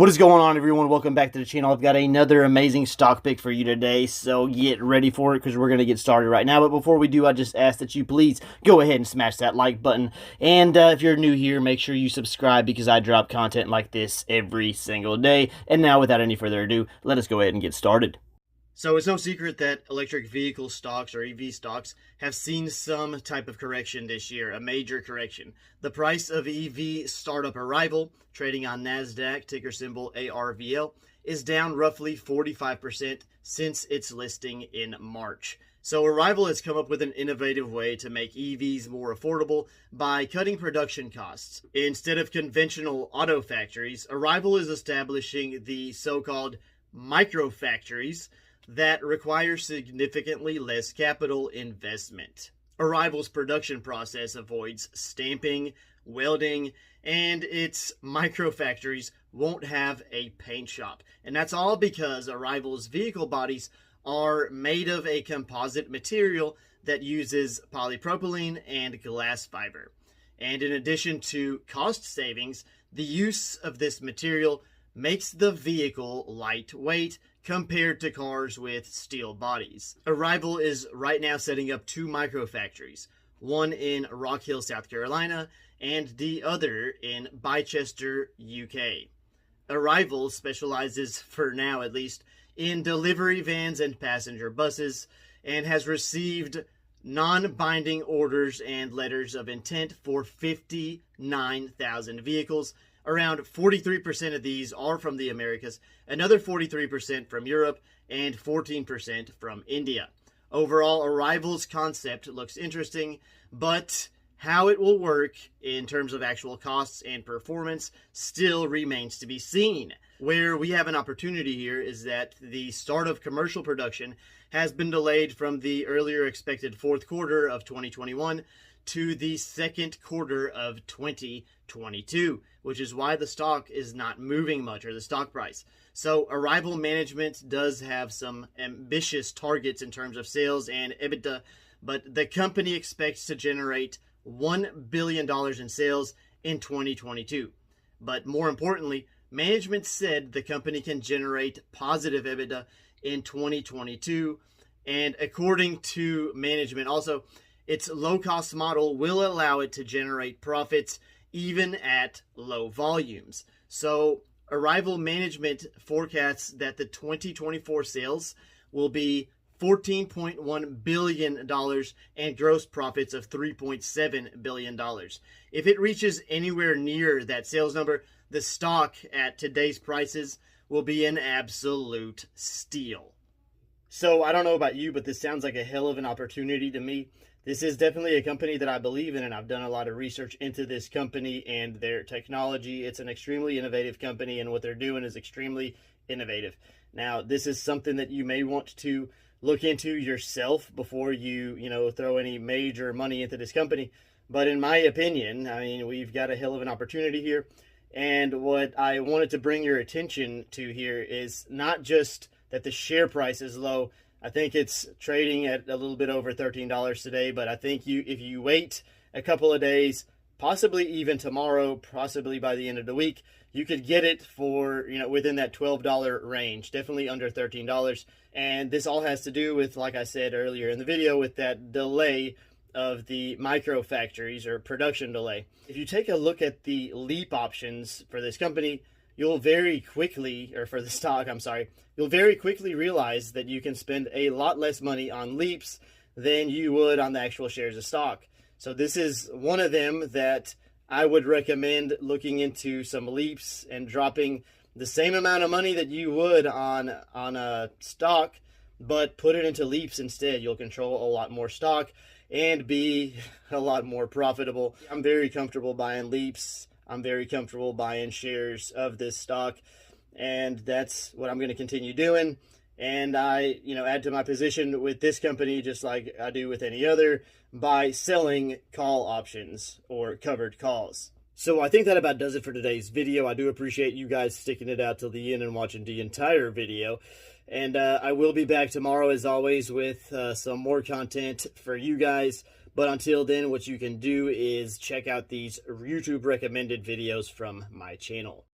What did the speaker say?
What is going on, everyone? Welcome back to the channel. I've got another amazing stock pick for you today, so get ready for it because we're going to get started right now. But before we do, I just ask that you please go ahead and smash that like button. And if you're new here, make sure you subscribe because I drop content like this every single day. And now, without any further ado, let us go ahead and get started. So it's no secret that electric vehicle stocks or EV stocks have seen some type of correction this year, a major correction. The price of EV startup Arrival, trading on NASDAQ, ticker symbol ARVL, is down roughly 45% since its listing in March. So Arrival has come up with an innovative way to make EVs more affordable by cutting production costs. Instead of conventional auto factories, Arrival is establishing the so-called microfactories that require significantly less capital investment. Arrival's production process avoids stamping, welding, and its microfactories won't have a paint shop. And that's all because Arrival's vehicle bodies are made of a composite material that uses polypropylene and glass fiber. And in addition to cost savings, the use of this material makes the vehicle lightweight compared to cars with steel bodies. Arrival is right now setting up two microfactories, one in Rock Hill, South Carolina, and the other in Bicester, UK. Arrival specializes, for now at least, in delivery vans and passenger buses, and has received non-binding orders and letters of intent for 59,000 vehicles. Around 43% of these are from the Americas, another 43% from Europe, and 14% from India. Overall, Arrival's concept looks interesting, but how it will work in terms of actual costs and performance still remains to be seen. Where we have an opportunity here is that the start of commercial production has been delayed from the earlier expected fourth quarter of 2021 to the second quarter of 2022, which is why the stock is not moving much, or the stock price. So Arrival management does have some ambitious targets in terms of sales and EBITDA, but the company expects to generate $1 billion in sales in 2022. But more importantly, management said the company can generate positive EBITDA in 2022, and according to management also, its low-cost model will allow it to generate profits even at low volumes. So Arrival management forecasts that the 2024 sales will be $14.1 billion and gross profits of $3.7 billion. If it reaches anywhere near that sales number, the stock at today's prices will be an absolute steal. So I don't know about you, but this sounds like a hell of an opportunity to me. This is definitely a company that I believe in, and I've done a lot of research into this company and their technology. It's an extremely innovative company, and what they're doing is extremely innovative. Now, this is something that you may want to look into yourself before you throw any major money into this company. But in my opinion, I mean, we've got a hell of an opportunity here. And what I wanted to bring your attention to here is not just that the share price is low. I think it's trading at a little bit over $13 today, but I think if you wait a couple of days, possibly even tomorrow, possibly by the end of the week, you could get it for, within that $12 range, definitely under $13. And this all has to do with, like I said earlier in the video, with that delay of the microfactories, or production delay. If you take a look at the LEAP options for this company, you'll very quickly, or for the stock, I'm sorry, you'll very quickly realize that you can spend a lot less money on LEAPs than you would on the actual shares of stock. So this is one of them that I would recommend looking into some LEAPs and dropping the same amount of money that you would on a stock, but put it into LEAPs instead. You'll control a lot more stock and be a lot more profitable. I'm very comfortable buying LEAPs. I'm very comfortable buying shares of this stock, and that's what I'm going to continue doing. And I, add to my position with this company just like I do with any other by selling call options or covered calls. So I think that about does it for today's video. I do appreciate you guys sticking it out till the end and watching the entire video. And I will be back tomorrow, as always, with some more content for you guys. But until then, what you can do is check out these YouTube recommended videos from my channel.